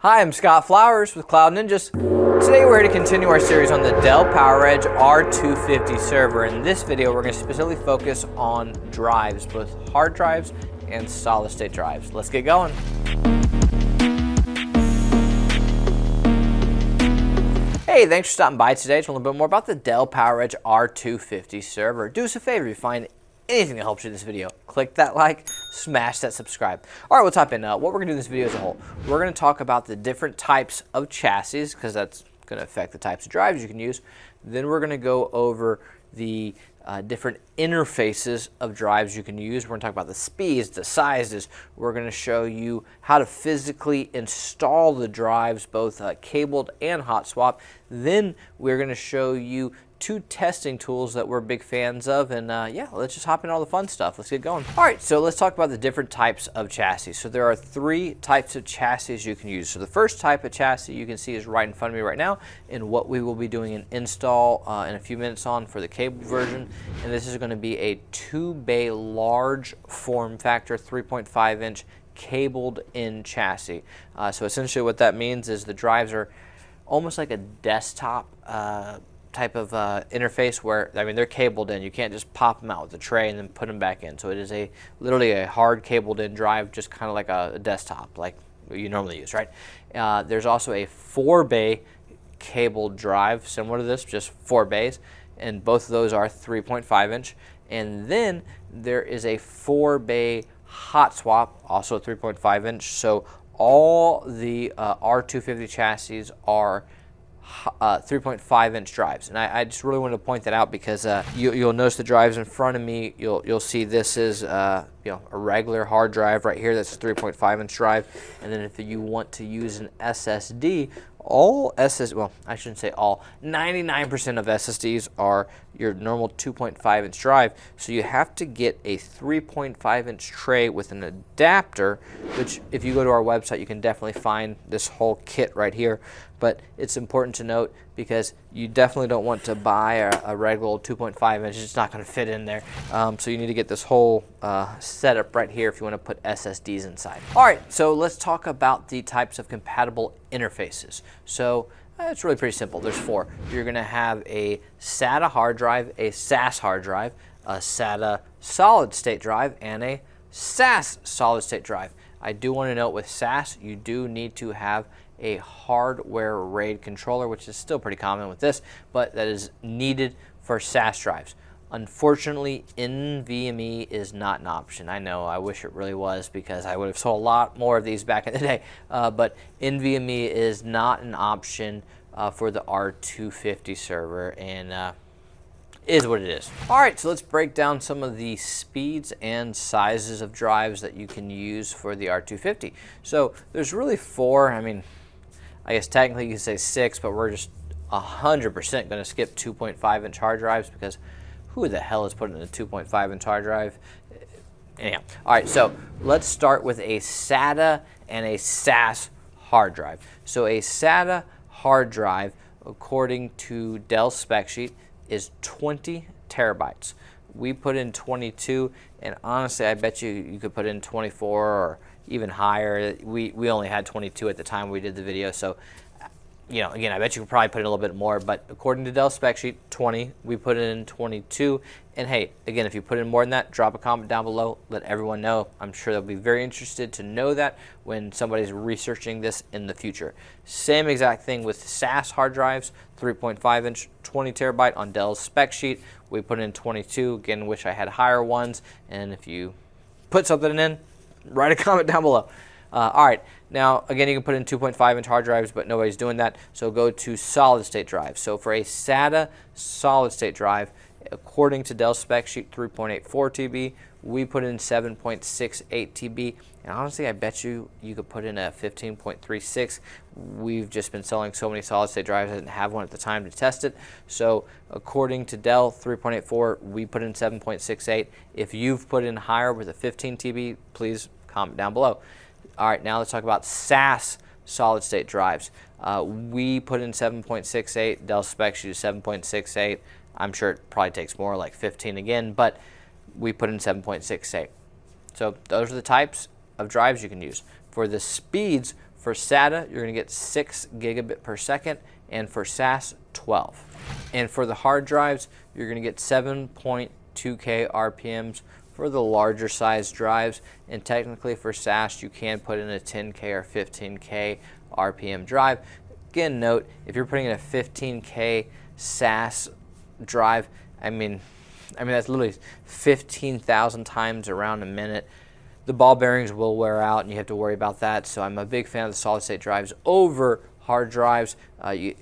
Hi, I'm Scott Flowers with Cloud Ninjas. Today we're here to continue our series on the Dell PowerEdge R250 server. In this video, we're going to specifically focus on drives, both hard drives and solid state drives. Let's get going. Hey, thanks for stopping by today to learn a little bit more about the Dell PowerEdge R250 server. Do us a favor, if you find anything that helps you in this video, click that like, smash that subscribe. All right, we'll top in. What we're going to do in this video as a whole, we're going to talk about the different types of chassis, because that's going to affect the types of drives you can use. Then we're going to go over the different interfaces of drives you can use. We're going to talk about the speeds, the sizes. We're going to show you how to physically install the drives, both cabled and hot swap. Then we're going to show you two testing tools that we're big fans of, and yeah, let's just hop in all the fun stuff. Let's get going. All right, so let's talk about the different types of chassis. So there are three types of chassis you can use. So the first type of chassis you can see is right in front of me right now, and what we will be doing an install in a few minutes on for the cable version. And this is going to be a 2-bay large form factor 3.5 inch cabled in chassis. So essentially what that means is the drives are almost like a desktop type of interface where, I mean, they're cabled in. You can't just pop them out with the tray and then put them back in. So it is literally a hard cabled in drive, just kind of like a desktop, like you normally use, right? There's also a 4-bay cabled drive, similar to this, just 4 bays, and both of those are 3.5 inch. And then there is a 4-bay hot swap, also 3.5 inch. So all the R250 chassis are 3.5 inch drives, and I just really wanted to point that out because you'll notice the drives in front of me. You'll see this is a regular hard drive right here. That's a 3.5 inch drive, and then if you want to use an SSD, all well, I shouldn't say all, 99% of SSDs are your normal 2.5 inch drive, so you have to get a 3.5 inch tray with an adapter, which if you go to our website you can definitely find this whole kit right here. But it's important to note because you definitely don't want to buy a regular 2.5 inch. It's not going to fit in there. So you need to get this whole setup right here if you want to put SSDs inside. All right, so let's talk about the types of compatible interfaces. So it's really pretty simple. There's 4. You're going to have a SATA hard drive, a SAS hard drive, a SATA solid state drive, and a SAS solid state drive. I do want to note with SAS, you do need to have a hardware RAID controller, which is still pretty common with this, but that is needed for SAS drives. Unfortunately, NVMe is not an option. I know, I wish it really was because I would have sold a lot more of these back in the day, but NVMe is not an option for the R250 server, and is what it is. All right, so let's break down some of the speeds and sizes of drives that you can use for the R250. So there's really 4. I mean, I guess technically you could say 6, but we're just 100% going to skip 2.5 inch hard drives because who the hell is putting in a 2.5 inch hard drive? Anyhow, all right, so let's start with a SATA and a SAS hard drive. So a SATA hard drive, according to Dell spec sheet, is 20 terabytes. We put in 22, and honestly, I bet you could put in 24 or even higher. We only had 22 at the time we did the video, so again, I bet you could probably put in a little bit more, but according to Dell spec sheet, 20. We put in 22, and hey, again, if you put in more than that, drop a comment down below. Let everyone know. I'm sure they'll be very interested to know that when somebody's researching this in the future. Same exact thing with SAS hard drives, 3.5 inch, 20 terabyte on Dell's spec sheet. We put in 22. Again, wish I had higher ones, and if you put something in, write a comment down below. All right, now again, you can put in 2.5 inch hard drives, but nobody's doing that, so go to solid state drives. So for a SATA solid state drive, according to Dell spec sheet, 3.84 TB, we put in 7.68 TB, and honestly, I bet you could put in a 15.36. We've just been selling so many solid state drives, I didn't have one at the time to test it. So according to Dell 3.84, we put in 7.68. If you've put in higher with a 15 TB, please comment down below. All right, now let's talk about SAS solid state drives. We put in 7.68. Dell spec sheet is 7.68. I'm sure it probably takes more, like 15 again, but we put in 7.68. So those are the types of drives you can use. For the speeds For SATA, you're going to get 6 gigabit per second, and for SAS, 12. And for the hard drives, you're going to get 7.2K RPMs for the larger size drives, and technically for SAS, you can put in a 10K or 15K RPM drive. Again, note, if you're putting in a 15K SAS drive, I mean that's literally 15,000 times around a minute. The ball bearings will wear out, and you have to worry about that. So I'm a big fan of the solid state drives over hard drives. You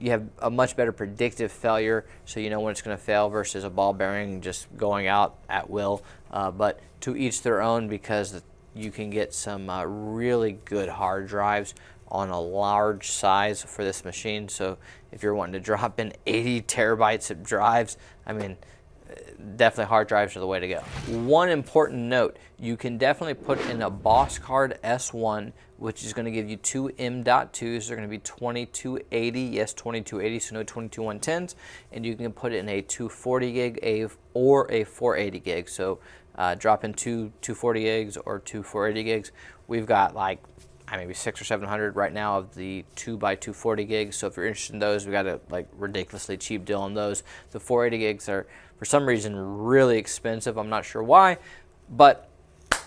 have a much better predictive failure, so you know when it's going to fail versus a ball bearing just going out at will. But to each their own, because you can get some really good hard drives on a large size for this machine. So if you're wanting to drop in 80 terabytes of drives, I mean, definitely hard drives are the way to go. One important note, you can definitely put in a Boss Card S1, which is going to give you two M.2s. They're going to be 2280, yes, 2280, so no 22110s, and you can put it in a 240 gig or a 480 gig. So drop in two 240 gigs or two 480 gigs. We've got like maybe 600 or 700 right now of the 2x240 gigs. So if you're interested in those, we got a ridiculously cheap deal on those. The 480 gigs are for some reason really expensive. I'm not sure why, but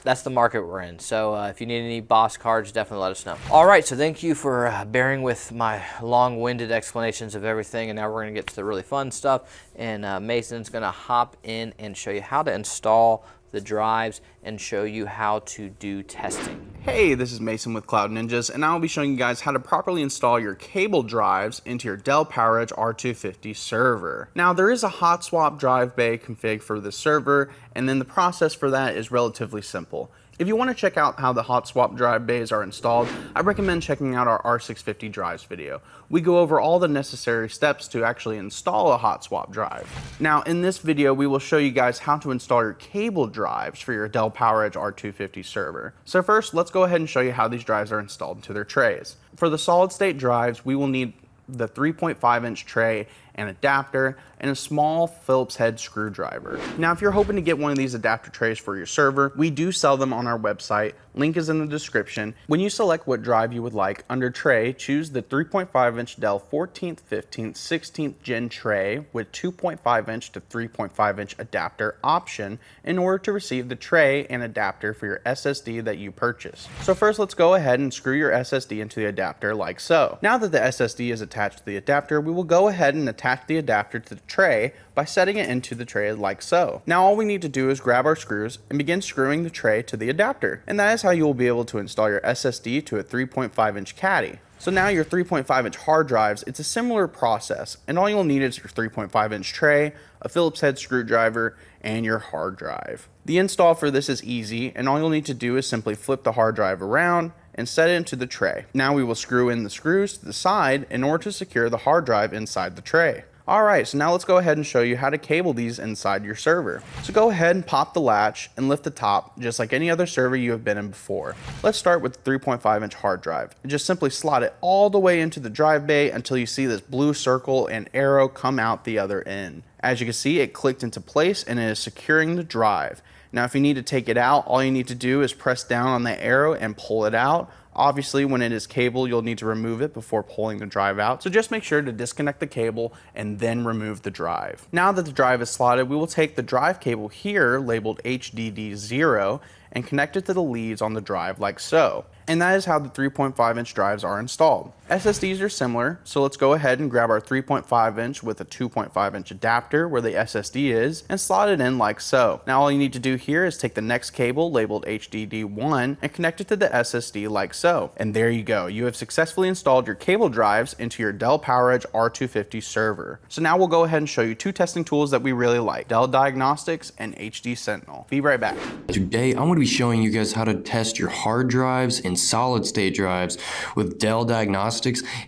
that's the market we're in. So if you need any Boss cards, definitely let us know. All right, so thank you for bearing with my long-winded explanations of everything, and now we're going to get to the really fun stuff. And Mason's going to hop in and show you how to install the drives and show you how to do testing. Hey, this is Mason with Cloud Ninjas, and I'll be showing you guys how to properly install your cable drives into your Dell PowerEdge R250 server. Now, there is a hot swap drive bay config for this server, and then the process for that is relatively simple. If you want to check out how the hot swap drive bays are installed, I recommend checking out our R650 drives video. We go over all the necessary steps to actually install a hot swap drive. Now, in this video, we will show you guys how to install your cable drives for your Dell PowerEdge R250 server. So first, let's go ahead and show you how these drives are installed into their trays. For the solid state drives, we will need the 3.5-inch tray, an adapter, and a small Phillips head screwdriver. Now, if you're hoping to get one of these adapter trays for your server, we do sell them on our website. Link is in the description. When you select what drive you would like, under tray, choose the 3.5-inch Dell 14th, 15th, 16th gen tray with 2.5-inch to 3.5-inch adapter option in order to receive the tray and adapter for your SSD that you purchase. So first, let's go ahead and screw your SSD into the adapter like so. Now that the SSD is attached to the adapter, we will go ahead and attach the adapter to the tray by setting it into the tray like so. Now all we need to do is grab our screws and begin screwing the tray to the adapter. And that is how you will be able to install your SSD to a 3.5-inch caddy. So now your 3.5-inch hard drives, it's a similar process, and all you'll need is your 3.5-inch tray, a Phillips head screwdriver, and your hard drive. The install for this is easy, and all you'll need to do is simply flip the hard drive around and set it into the tray. Now we will screw in the screws to the side in order to secure the hard drive inside the tray. Alright, so now let's go ahead and show you how to cable these inside your server. So go ahead and pop the latch and lift the top just like any other server you have been in before. Let's start with the 3.5-inch hard drive and just simply slot it all the way into the drive bay until you see this blue circle and arrow come out the other end. As you can see, it clicked into place and it is securing the drive. Now if you need to take it out, all you need to do is press down on the arrow and pull it out. Obviously, when it is cable, you'll need to remove it before pulling the drive out. So just make sure to disconnect the cable and then remove the drive. Now that the drive is slotted, we will take the drive cable here labeled HDD 0 and connect it to the leads on the drive like so. And that is how the 3.5-inch drives are installed. SSDs are similar, so let's go ahead and grab our 3.5-inch with a 2.5-inch adapter where the SSD is and slot it in like so. Now all you need to do here is take the next cable labeled HDD1 and connect it to the SSD like so. And there you go. You have successfully installed your cable drives into your Dell PowerEdge R250 server. So now we'll go ahead and show you two testing tools that we really like, Dell Diagnostics and HD Sentinel. Be right back. Today, I'm going to be showing you guys how to test your hard drives and solid state drives with Dell Diagnostics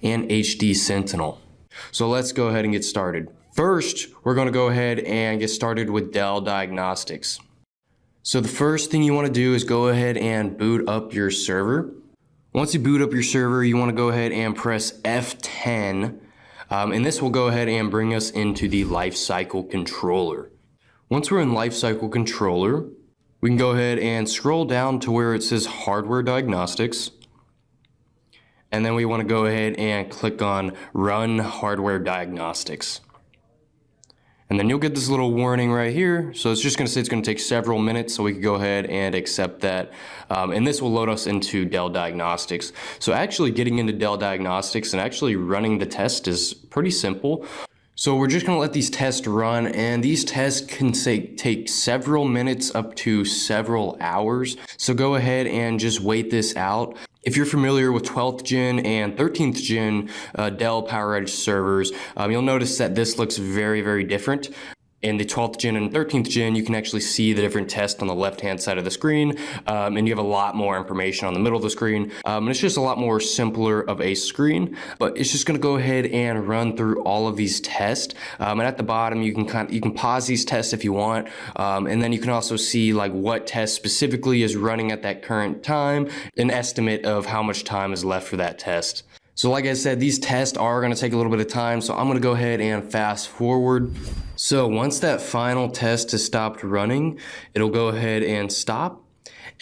and HD Sentinel. So let's go ahead and get started. First, we're going to go ahead and get started with Dell Diagnostics. So the first thing you want to do is go ahead and boot up your server. Once you boot up your server, you want to go ahead and press F10, and this will go ahead and bring us into the lifecycle controller. Once we're in lifecycle controller, we can go ahead and scroll down to where it says Hardware Diagnostics. And then we want to go ahead and click on Run Hardware Diagnostics. And then you'll get this little warning right here. So it's just going to say it's going to take several minutes, so we can go ahead and accept that. And this will load us into Dell Diagnostics. So actually getting into Dell Diagnostics and actually running the test is pretty simple. So we're just going to let these tests run, and these tests can take several minutes up to several hours. So go ahead and just wait this out. If you're familiar with 12th gen and 13th gen Dell PowerEdge servers, you'll notice that this looks very, very different. In the 12th gen and 13th gen, you can actually see the different tests on the left-hand side of the screen, and you have a lot more information on the middle of the screen. And it's just a lot more simpler of a screen, but it's just gonna go ahead and run through all of these tests. And at the bottom, you can pause these tests if you want, and then you can also see like what test specifically is running at that current time, an estimate of how much time is left for that test. So like I said, these tests are going to take a little bit of time, so I'm going to go ahead and fast forward. So once that final test has stopped running, it'll go ahead and stop.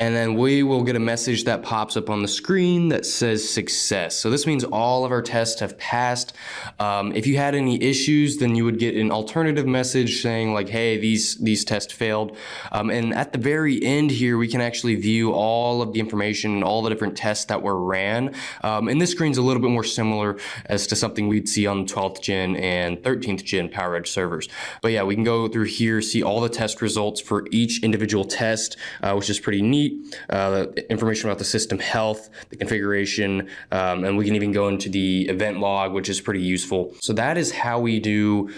And then we will get a message that pops up on the screen that says success. So this means all of our tests have passed. If you had any issues, then you would get an alternative message saying like, hey, these tests failed. And at the very end here, we can actually view all of the information and all the different tests that were ran. And this screen's a little bit more similar as to something we'd see on 12th gen and 13th gen PowerEdge servers. But yeah, we can go through here, see all the test results for each individual test, which is pretty neat. Information about the system health, the configuration, and we can even go into the event log, which is pretty useful. So that is how we do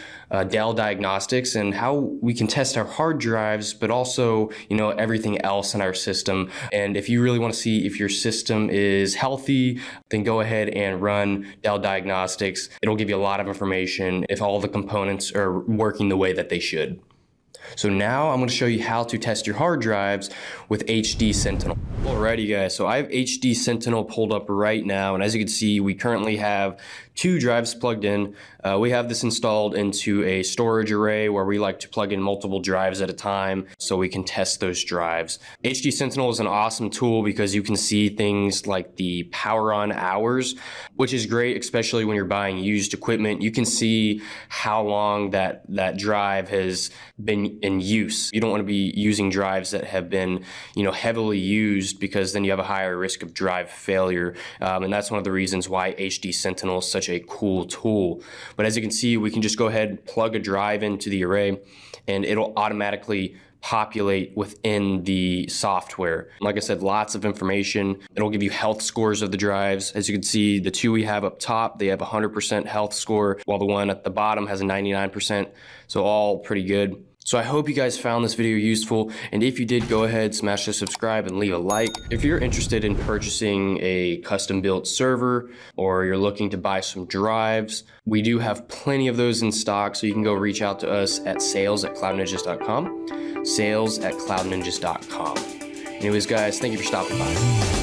Dell Diagnostics and how we can test our hard drives, but also, everything else in our system. And if you really want to see if your system is healthy, then go ahead and run Dell Diagnostics. It'll give you a lot of information if all the components are working the way that they should. So now I'm going to show you how to test your hard drives with HD Sentinel. Alrighty guys, so I have HD Sentinel pulled up right now, and as you can see, we currently have 2 drives plugged in. We have this installed into a storage array where we like to plug in multiple drives at a time so we can test those drives. HD Sentinel is an awesome tool because you can see things like the power on hours, which is great, especially when you're buying used equipment. You can see how long that drive has been in use. You don't want to be using drives that have been, heavily used, because then you have a higher risk of drive failure. And that's one of the reasons why HD Sentinel is such a cool tool. But as you can see, we can just go ahead and plug a drive into the array and it'll automatically populate within the software. Like I said, lots of information. It'll give you health scores of the drives. As you can see, the 2 we have up top, they have 100% health score, while the one at the bottom has a 99%. So all pretty good. So I hope you guys found this video useful, and if you did, go ahead, smash the subscribe and leave a like. If you're interested in purchasing a custom built server, or you're looking to buy some drives, we do have plenty of those in stock, so you can go reach out to us at sales@cloudninjas.com, sales@cloudninjas.com. Anyways guys, thank you for stopping by.